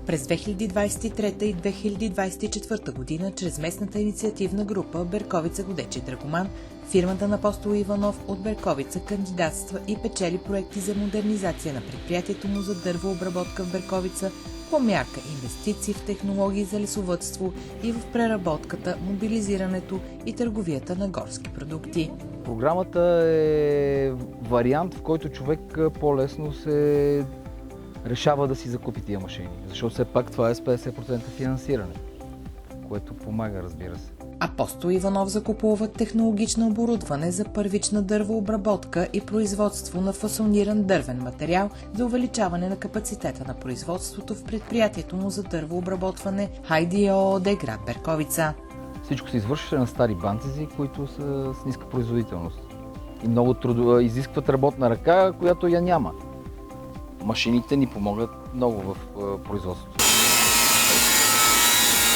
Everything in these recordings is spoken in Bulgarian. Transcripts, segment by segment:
През 2023 и 2024 година, чрез местната инициативна група Берковица Годечи Драгоман, фирмата на Апостол Иванов от Берковица кандидатства и печели проекти за модернизация на предприятието му за дървообработка в Берковица по мярка инвестиции в технологии за лесовъдство и в преработката, мобилизирането и търговията на горски продукти. Програмата е вариант, в който човек по-лесно се решава да си закупи тия машини, защото все пак това е с 50% финансиране, което помага, разбира се. Апостол Иванов закупува технологично оборудване за първична дървообработка и производство на фасониран дървен материал за увеличаване на капацитета на производството в предприятието му за дървообработване Хайди ООД, град Берковица. Всичко се извършва на стари банцези, които са с ниска производителност и много изискват работна ръка, която я няма. Машините ни помогат много в производството.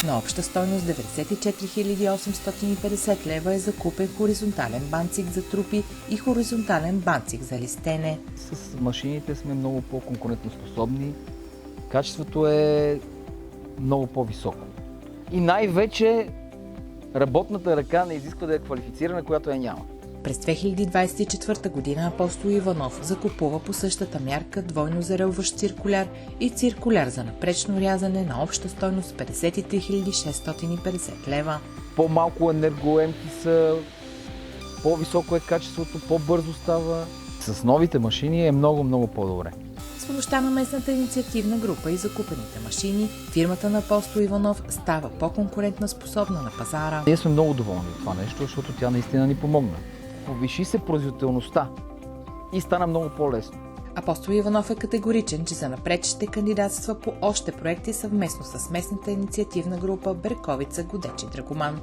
На обща стойност 94 850 лева е закупен хоризонтален банцик за трупи и хоризонтален банцик за листене. С машините сме много по-конкурентоспособни, качеството е много по-високо. И най-вече работната ръка не изисква да е квалифицирана, която я няма. През 2024 година Апостол Иванов закупува по същата мярка двойно зарелващ циркуляр и циркуляр за напречно рязане на обща стойност 53 650 лева. По-малко енергоемки са, по-високо е качеството, по-бързо става. С новите машини е много по-добре. С помощта на местната инициативна група и закупените машини, фирмата на Апостол Иванов става по-конкурентна способна на пазара. Ние сме много доволни от това нещо, защото тя наистина ни помогна. Повиши се производителността и стана много по-лесно. Апостол Иванов е категоричен, че занапред ще кандидатства по още проекти съвместно с местната инициативна група Берковица Годечи Драгоман.